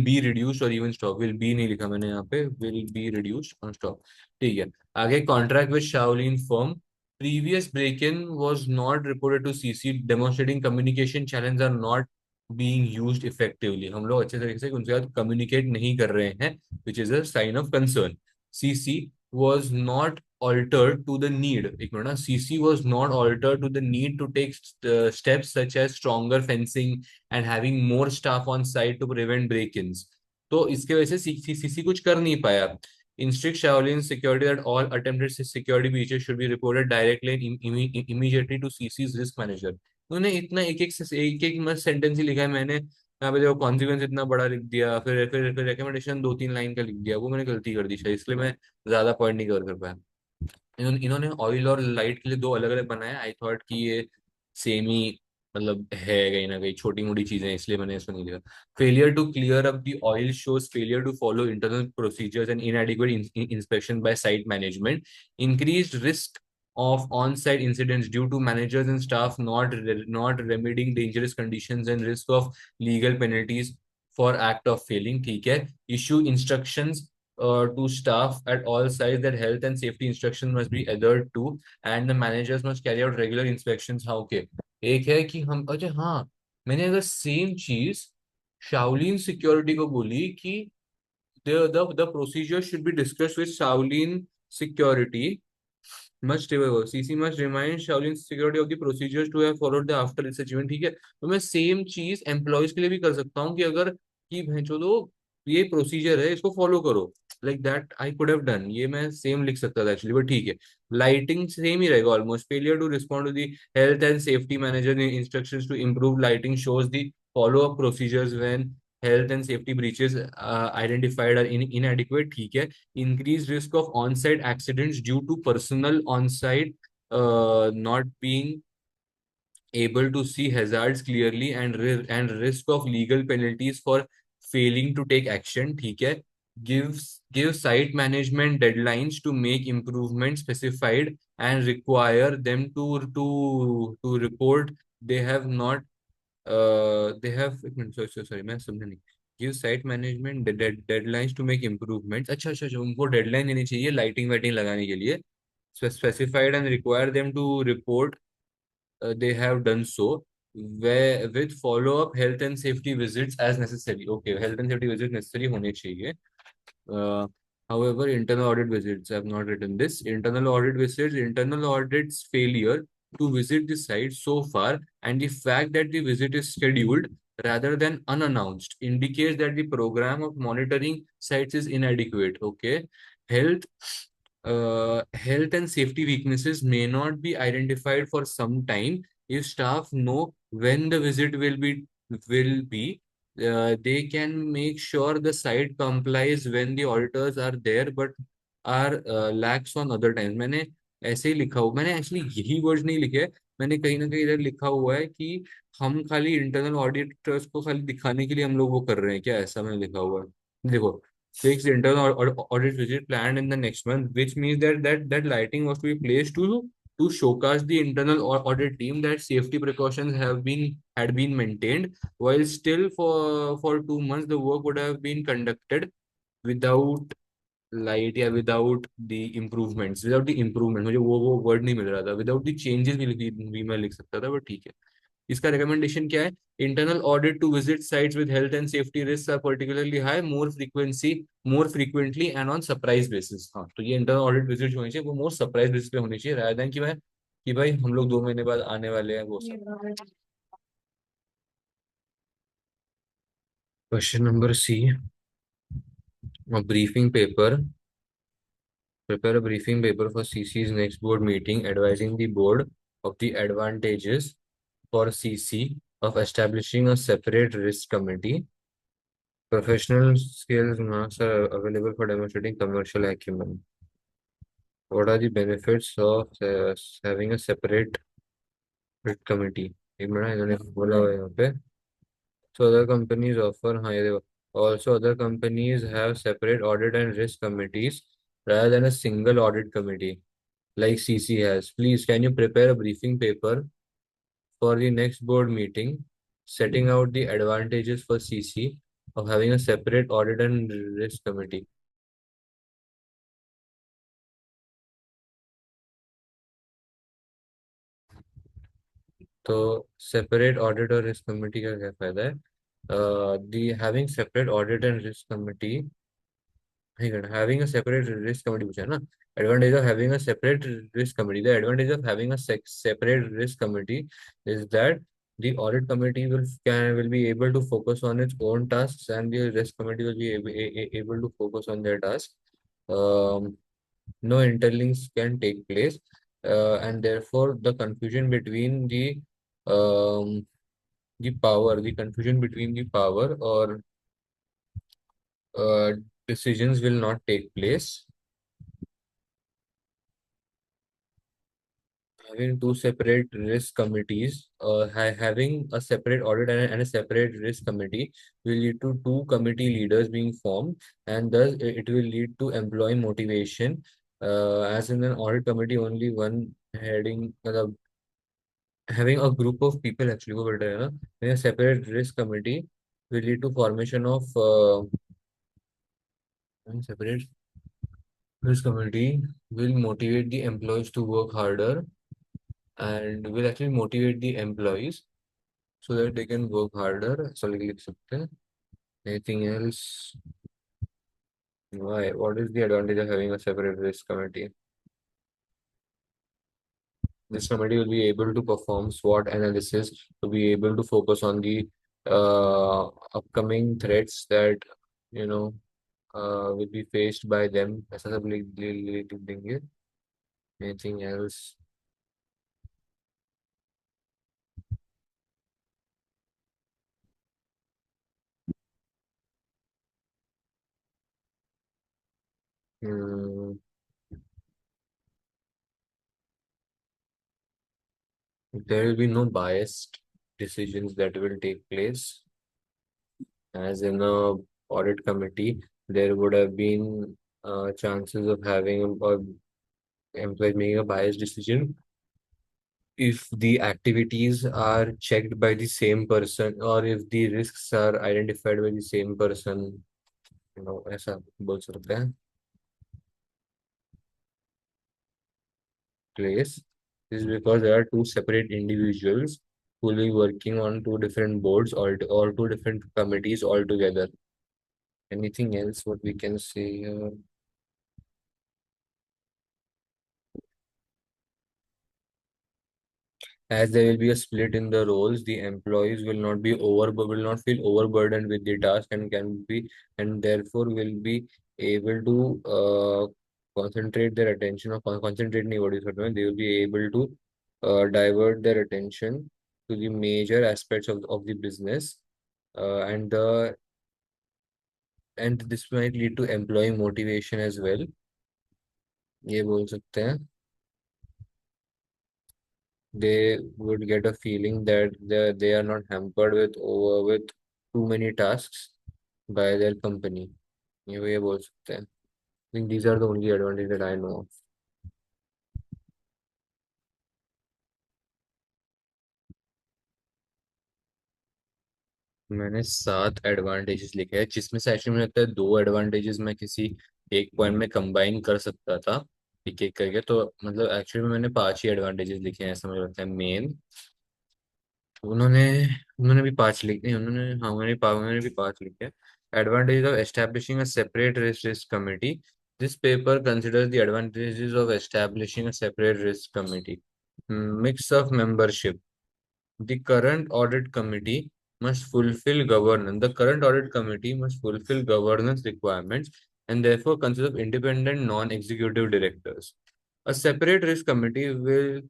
be reduced or even stop। will be नहीं लिखा मैंने यहाँ पे, will be reduced or stop। ठीक है। आगे contract with Shaolin firm, previous break-in was not reported to CC, demonstrating communication channels are not being used effectively। हम लोग अच्छे तरीके से उनके साथ कम्युनिकेट नहीं कर रहे हैं, which is a sign of concern। CC was not altered to the need, एक मिनट ना, CC was not altered to the need to take steps such as stronger fencing and having more staff on site to prevent break-ins। तो इसके वजह से CC कुछ कर नहीं पाया। Instruct Shaolin security that all attempted security breaches should be reported directly and immediately to CC's risk manager। उन्होंने इतना एक एक सेंटेंस ही लिखा है, मैंने यहाँ पे देखो कॉन्सिक्वेंस इतना बड़ा लिख दिया, फिर रिकमेंडेशन दो तीन लाइन का लिख दिया, वो मैंने गलती कर दी शायद, इसलिए मैं ज्यादा पॉइंट नहीं कवर कर पाया। इन्होंने ऑयल और लाइट के लिए दो अलग अलग बनाए, आई थॉट कि ये सेम ही मतलब है, कहीं ना कहीं छोटी मोटी चीजें, इसलिए मैंने इसको नहीं लिखा। Failure to clear up the oil shows failure to follow internal procedures and inadequate inspection by site management, increased risk of on-site incidents due to managers and staff not remedying dangerous conditions, and risk of legal penalties for act of failing। ठीक है। issue instructions to staff at all sites that health and safety instruction must be adhered to, and the managers must carry out regular inspections। हाँ okay. एक है कि हम, अच्छा हाँ, मैंने अगर सेम चीज शाओलिन सिक्योरिटी को बोली कि the procedure should be discussed with Shaolin security, must CC must remind Shaolin security of the procedures to have followed the after this achievement। ठीक है, तो मैं सेम चीज एम्प्लॉयज के लिए भी कर सकता हूँ कि अगर कि भैंचो दो ये प्रोसीजर है इसको फॉलो करो, like that I could have done, ये मैं सेम लिख सकता था एक्चुअली, बट ठीक है। लाइटिंग सेम ही रहेगा almost. Failure to respond to the health and safety manager instructions to improve lighting shows the follow up procedures when health and safety breaches identified are inadequate। ठीक है। Increased risk of on-site accidents due to personnel on-site not being able to see hazards clearly, and risk of legal penalties for failing to take action। ठीक है। Give site management deadlines to make improvements specified and require them to report they have not they have एक मिनट, sorry मैं समझा नहीं। Give site management deadlines to make improvements, अच्छा अच्छा अच्छा, उनको डेडलाइन देनी चाहिए लाइटिंग वाइटिंग लगाने के लिए। Specified and require them to report they have done so, where with follow up health and safety visits as necessary। okay, health and safety visits necessary होने चाहिए। uh, However, internal audit visits, I have not written this। Internal audit visits, internal audits failure to visit the site so far, and the fact that the visit is scheduled rather than unannounced indicates that the program of monitoring sites is inadequate। Okay, health health and safety weaknesses may not be identified for some time if staff know when the visit will be they can make sure the site complies when the auditors are there, but are lax on other times। मैंने ऐसे ही लिखा हुआ, मैंने actually यही word नहीं लिखे, मैंने कहीं ना कहीं इधर लिखा हुआ है कि हम खाली इंटरनल ऑडिटर्स को खाली दिखाने के लिए हम लोग वो कर रहे हैं क्या, ऐसा मैंने लिखा हुआ है देखो। Six internal audit visit planned in the next month, which means that lighting was to be placed to showcase the internal audit team that safety precautions had been maintained, while still for 2 months the work would have been conducted without light या without the improvements, without the improvement, मुझे वो word नहीं मिल रहा था, without the changes भी मैं लिख सकता था, बट ठीक है। इसका रिकमेंडेशन क्या है? Internal audit to visit sites with health and safety risk are particularly high, more frequently and on surprise basis. हाँ, तो ये इंटरनल ऑडिट विजिट होनी चाहिए, वो मोर सरप्राइज बेसिस पे होनी चाहिए, rather than कि भाई हम लोग 2 महीने बाद आने वाले हैं वो सब। Question number C, briefing paper, prepare a briefing paper for CC's next board meeting, advising the board of the advantages for CC of establishing a separate risk committee. Professional skills marks are available for demonstrating commercial acumen. What are the benefits of having a separate risk committee? एक minute, इन्होंने बोला हुआ है यहाँ पे। So other companies offer, हाँ ये देखो, also other companies have separate audit and risk committees rather than a single audit committee like CC has. Please, can you prepare a briefing paper for the next board meeting, setting out the advantages for CC of having a separate audit and risk committee? तो separate audit और risk committee का क्या फायदा है? The having separate audit and risk committee, having a separate risk committee पूछा है ना? Advantage of having a separate risk committee. The advantage of having a separate risk committee is that the audit committee will be able to focus on its own tasks, and the risk committee will be able to focus on their tasks. No interlinks can take place, and therefore um, the confusion between the power or uh, decisions will not take place. Having two separate risk committees, having a separate audit and a separate risk committee will lead to two committee leaders being formed, and thus it will lead to employee motivation. As in an audit committee, only one heading, having a group of people actually go better, है ना? In a separate risk committee will lead to formation of separate risk committee will motivate the employees to work harder, and will actually motivate the employees so that they can work harder. So लिख सकते हैं. Anything else? Why? What is the advantage of having a separate risk committee? This committee will be able to perform SWOT analysis to be able to focus on the upcoming threats that you know will be faced by them. ऐसा सब लिख देंगे. Anything else? Hmm. There will be no biased decisions that will take place. As in a audit committee, there would have been chances of having a employee making a biased decision if the activities are checked by the same person, or if the risks are identified by the same person. ऐसा बोल सकते हैं. Place. This is because there are two separate individuals who will be working on two different boards or two different committees altogether. Anything else what we can say? As there will be a split in the roles, the employees will not feel overburdened with the task, and therefore will be able to concentrate their attention, or concentrate नहीं what is it, they will be able to divert their attention to the major aspects of the business, and this might lead to employee motivation as well. ये बोल सकते हैं. They would get a feeling that they are not hampered with too many tasks by their company. ये बोल सकते हैं. I think these are the only advantages that I know of. मैंने 7 advantages लिखे हैं, जिसमें से एक्चुअली मुझे लगता है 2 एडवांटेजेस मैं किसी एक पॉइंट में कंबाइन कर सकता था एक एक करके। तो मतलब एक्चुअली में मैंने 5 ही एडवांटेजेस लिखे हैं, ऐसा मुझे लगता है मेन। उन्होंने उन्होंने भी 5 लिखे नहीं, उन्होंने, हाँ उन्होंने भी 5 लिखे हैं। Advantage of establishing a separate risk committee. This paper considers the advantages of establishing a separate risk committee. Mix of membership. The current audit committee must fulfill governance. The current audit committee must fulfill governance requirements and therefore consists of independent non-executive directors. A separate risk committee will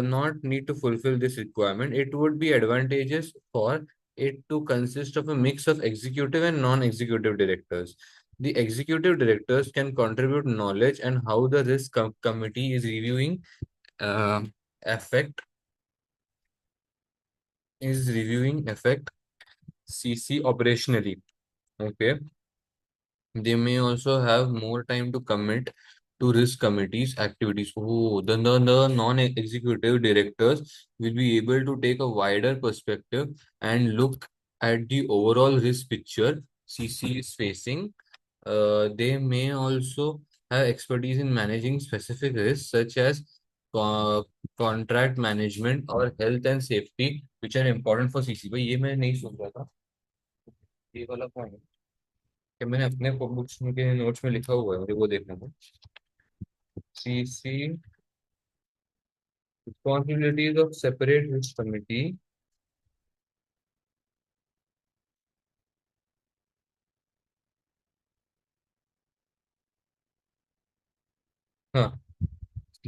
not need to fulfill this requirement. It would be advantageous for it to consist of a mix of executive and non-executive directors. The executive directors can contribute knowledge and how the risk committee uh, affect affect CC operationally. Okay. They may also have more time to commit to risk committees activities. Oh, then the non-executive directors will be able to take a wider perspective and look at the overall risk picture CC is facing. They may also have expertise in managing specific risks such as co- contract management or health and safety, which are important for CC. भाई ये मैं नहीं सोच रहा था, ये वाला कौन है कि मैंने अपने बुक्स के नोट्स में लिखा हुआ है, मुझे वो देखना था। CC responsibilities of separate risk committee। हाँ,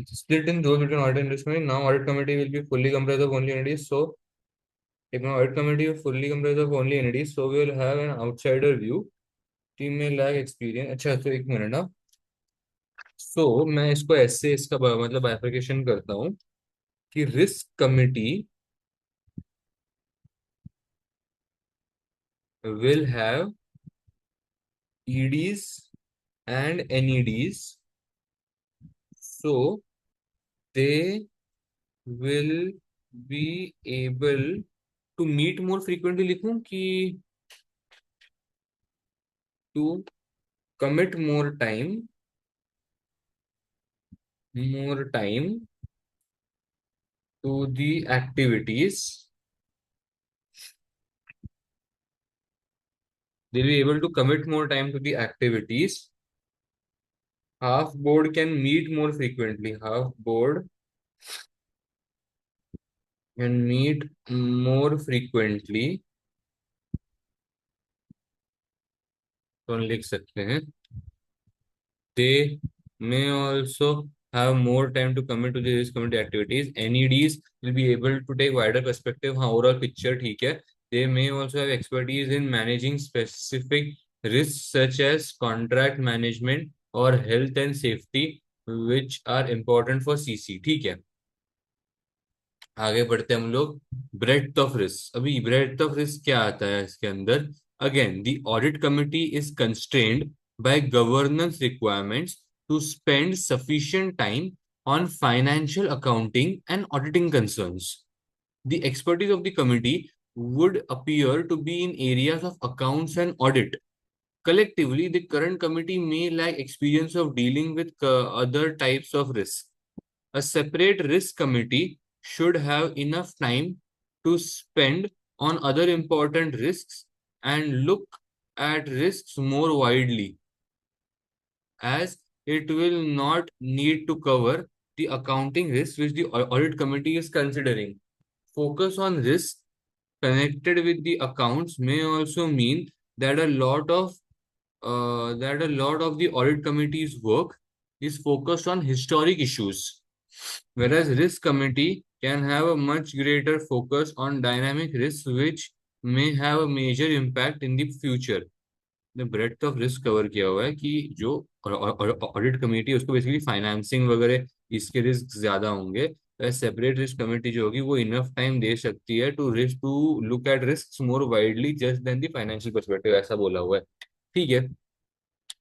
split in those between audit and risk committee. Now audit committee will be fully comprised of only entities. So if now audit committee is fully comprised of only entities, so we will have an outsider view. Team में lag experience. अच्छा तो एक minute ना। सो मैं इसको ऐसे इसका मतलब बाइफरकेशन करता हूँ कि risk committee will have EDs and NEDs, so they will be able to meet more frequently, लिखूं कि to commit more time to the activities. They'll be able to commit more time to the activities. Half board can meet more frequently. Half board can meet more frequently, तो हम लिख सकते हैं they may also have more time to commit to the risk committee activities. NEDs will be able to take wider perspective, हाँ overall picture ठीक है। They may also have expertise in managing specific risks such as contract management or health and safety, which are important for CC। ठीक है, आगे बढ़ते हैं हम लोग। Breadth of risk. अभी ब्रेड्थ ऑफ रिस्क क्या आता है इसके अंदर? Again the audit committee is constrained by governance requirements to spend sufficient time on financial accounting and auditing concerns. The expertise of the committee would appear to be in areas of accounts and audit. Collectively, the current committee may lack experience of dealing with other types of risk. A separate risk committee should have enough time to spend on other important risks and look at risks more widely, as it will not need to cover the accounting risks which the audit committee is considering. Focus on risks connected with the accounts may also mean that a lot of the audit committee's work is focused on historic issues, whereas risk committee can have a much greater focus on dynamic risks which may have a major impact in the future. The breadth of risk cover किया हुआ है कि जो audit committee है उसको basically financing वगैरह इसके risk ज्यादा होंगे। सेपरेट रिस्क कमेटी जो होगी वो इनफ टाइम दे सकती है to look at risk more widely just than the financial perspective, ऐसा बोला हुआ है। ठीक है,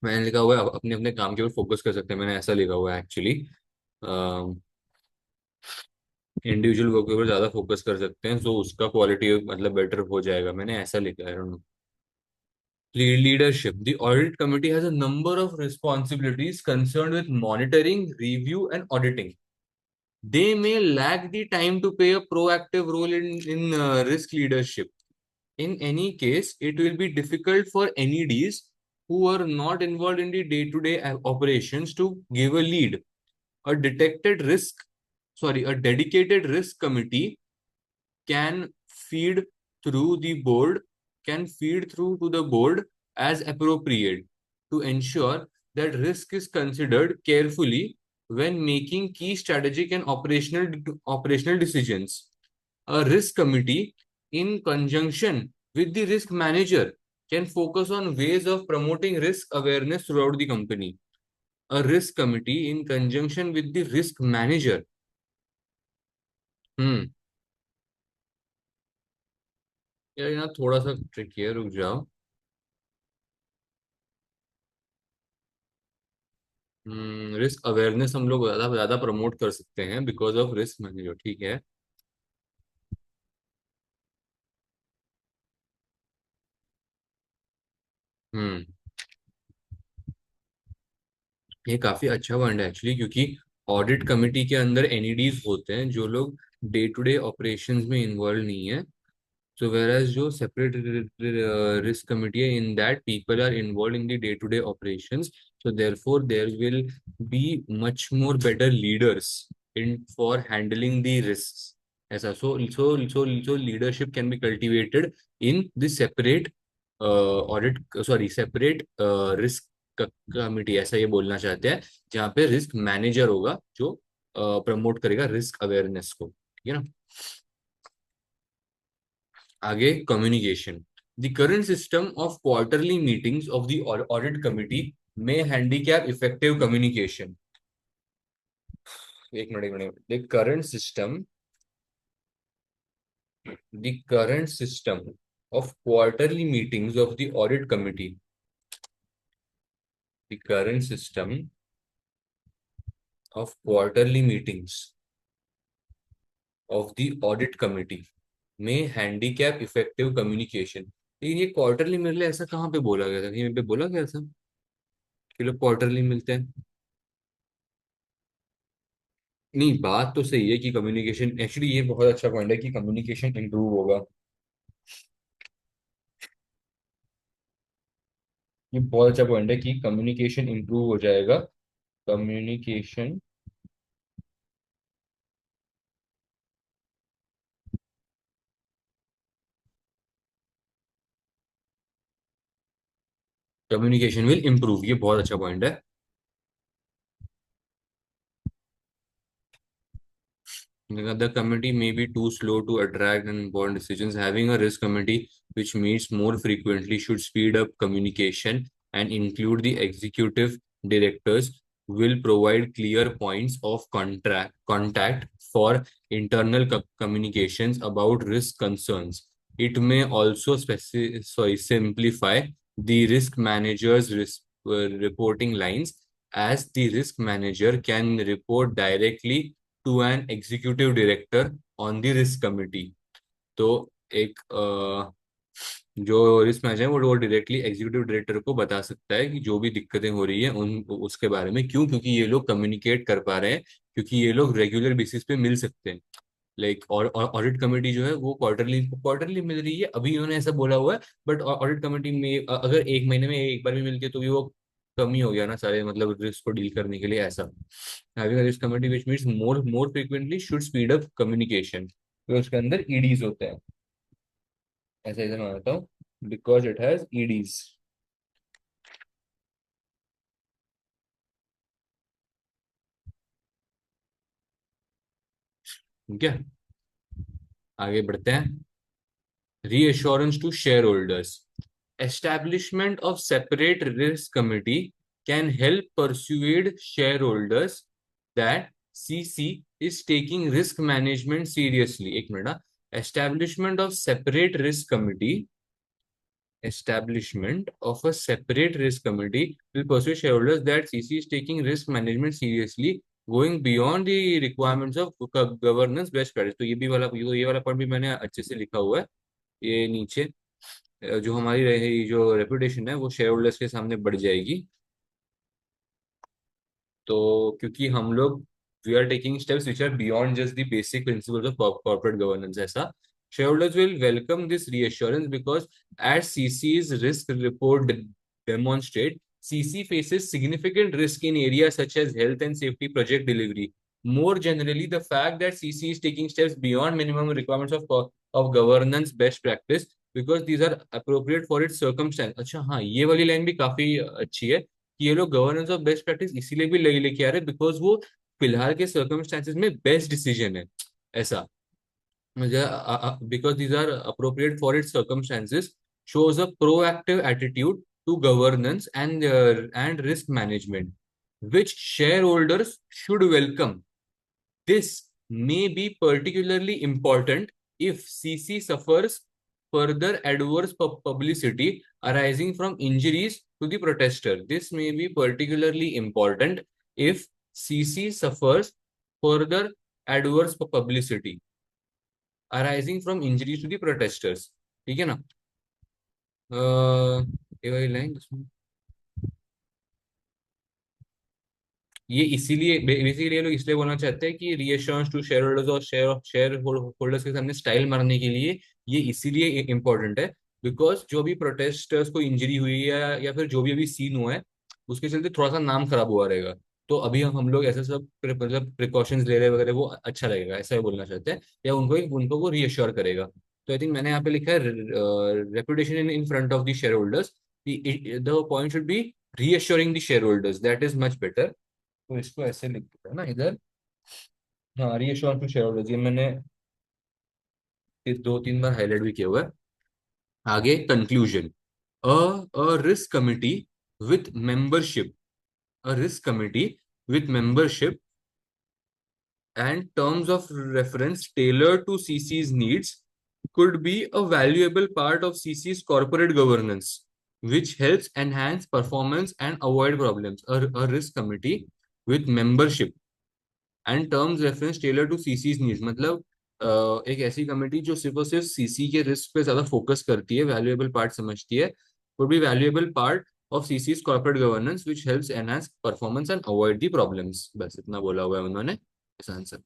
मैंने लिखा हुआ है अपने अपने काम के ऊपर फोकस कर सकते हैं, मैंने ऐसा लिखा हुआ है एक्चुअली। इंडिविजुअल वर्क के ऊपर ज्यादा फोकस कर सकते हैं, तो उसका क्वालिटी मतलब बेटर हो जाएगा, मैंने ऐसा लिखा है। Leadership. The audit committee has a number of responsibilities concerned with monitoring, review, and auditing. They may lack the time to play a proactive role in risk leadership. In any case, it will be difficult for NEDs who are not involved in the day-to-day operations to give a lead. A detected risk, a dedicated risk committee can feed through the board can feed through to the board as appropriate to ensure that risk is considered carefully when making key strategic and operational decisions. A risk committee in conjunction with the risk manager can focus on ways of promoting risk awareness throughout the company. A risk committee in conjunction with the risk manager. हम्म यार यहाँ थोड़ा सा tricky है, रुक जाओ। Risk awareness हम लोग ज्यादा ज्यादा प्रमोट कर सकते हैं बिकॉज ऑफ रिस्क मैनेजर, ठीक है। हम्म ये काफी अच्छा पॉइंट है एक्चुअली, क्योंकि ऑडिट कमेटी के अंदर एनईडीज होते हैं जो लोग डे टू डे ऑपरेशंस में इन्वॉल्व नहीं है। So whereas जो separate risk committee है, in that people are involved in the day-to-day operations, so therefore there will be much more better leaders in for handling the risks. ऐसा so leadership can be cultivated in the separate separate risk committee, ऐसा ये बोलना चाहते हैं, जहाँ पे risk manager होगा जो प्रमोट करेगा रिस्क अवेयरनेस को, ठीक है ना। आगे communication. The current system of quarterly meetings of the audit committee में हैंडीकैप इफेक्टिव कम्युनिकेशन। एक minute the current system of quarterly meetings of the audit committee the current system of quarterly meetings of the audit committee में handicap effective communication. लेकिन ये quarterly मेरे लिए ऐसा कहाँ पे बोला गया था, कहीं पे बोला गया था कि लोग क्वार्टरली मिलते हैं? नहीं, बात तो सही है कि कम्युनिकेशन, एक्चुअली ये बहुत अच्छा पॉइंट है कि कम्युनिकेशन इंप्रूव होगा। ये बहुत अच्छा पॉइंट है कि कम्युनिकेशन इंप्रूव हो जाएगा। कम्युनिकेशन कम्युनिकेशन विल इंप्रूव, ये बहुत अच्छा पॉइंट है। The committee may be too slow to attract and important decisions. Having a risk committee which meets more frequently should speed up communication and include the executive directors will provide clear points of contact for internal communications about risk concerns. It may also simplify the risk manager's reporting lines, as the risk manager can report directly to an executive director on the risk committee. तो एक जो risk manager है वो directly executive director को बता सकता है कि जो भी दिक्कतें हो रही है उन उसके बारे में, क्यों, क्योंकि ये लोग कम्युनिकेट कर पा रहे हैं, क्योंकि ये लोग रेगुलर बेसिस पे मिल सकते हैं। लाइक और ऑडिट कमेटी जो है वो क्वार्टरली क्वार्टरली मिल रही है, अभी उन्होंने ऐसा बोला हुआ है। बट ऑडिट कमेटी में अगर एक महीने में एक बार भी मिलती है तो भी वो कम ही हो गया ना सारे, मतलब रिस्क को डील करने के लिए ऐसा। Having a risk committee which means more more frequently should speed up communication, तो उसके अंदर ईडीज होते हैं, ऐसा ऐसा मैं मानता हूँ, बिकॉज इट हैज ईडीज। ठीक है, आगे बढ़ते हैं। Reassurance to shareholders. Establishment of separate risk committee can help persuade shareholders that CC is taking risk management seriously. एक मिनट हाँ। Establishment of separate risk committee. Establishment of a separate risk committee will persuade shareholders that CC is taking risk management seriously going beyond the requirements of governance best practice. तो ये वाला point भी मैंने अच्छे से लिखा हुआ है। ये नीचे जो हमारी रही जो रेपुटेशन है वो शेयर होल्डर्स के सामने बढ़ जाएगी। तो क्योंकि हम लोग we are taking steps which are beyond just the basic principles of corporate governance, ऐसा shareholders will welcome this reassurance because as CC's risk report demonstrate, CC faces significant risk in areas such as health and safety project delivery. More generally, the fact that CC is taking steps beyond minimum requirements of governance best practice because these are appropriate for its circumstance. अच्छा हाँ, ये वाली line भी काफी अच्छी है कि ये लोग गवर्नेंस ऑफ बेस्ट प्रैक्टिस इसीलिए भी लेके आ रहे हैं बिकॉज वो फिलहाल के सर्कमस्टांसेस में बेस्ट डिसीजन है, ऐसा मुझे। Because these are appropriate for its circumstances, shows a proactive attitude to governance and risk management, which shareholders should welcome. This may be particularly important if CC suffers further adverse publicity arising from injuries to the protester. This may be particularly important if CC suffers further adverse publicity arising from injuries to the protesters. ठीक है ना? ये वाली line ये इसीलिए basically ये लोग इसलिए बोलना चाहते हैं कि रीएश्योरेंस टू शेयर होल्डर्स और शेयर होल्डर्स के सामने स्टाइल मारने के लिए ये इसीलिए इम्पोर्टेंट है बिकॉज जो भी प्रोटेस्टर्स को इंजरी हुई है या फिर जो भी अभी सीन हुआ है उसके चलते थोड़ा सा नाम खराब हुआ रहेगा। तो अभी हम लोग ऐसे सब मतलब प्रिकॉशंस ले रहे वगैरह वो अच्छा लगेगा, ऐसा ही बोलना चाहते हैं या उनको उनको वो रीअश्योर करेगा। तो आई थिंक मैंने यहाँ पे लिखा है reputation in front of the share holders, the point should be reassuring the share holders, that is much better. तो इसको ऐसे लिख दिया ना इधर। हाँ, रीअश्योर टू शेयर होल्डर्स ये मैंने इस 2-3 बार हाईलाइट भी किया हुआ है। आगे conclusion. A risk committee with membership, a risk committee with membership and terms of reference tailored to CC's needs could be a valuable part of CC's corporate governance, which helps enhance performance and avoid problems. A risk committee with membership and terms reference tailor to CC's needs, मतलब एक ऐसी committee जो सिर्फ और सिर्फ CC के risk पे ज्यादा फोकस करती है, वैल्यूएबल पार्ट समझती है, would be valuable part of chassis corporate governance which helps enhance performance and avoid the problems. बस इतना बोला हुआ है उन्होंने, इस आंसर।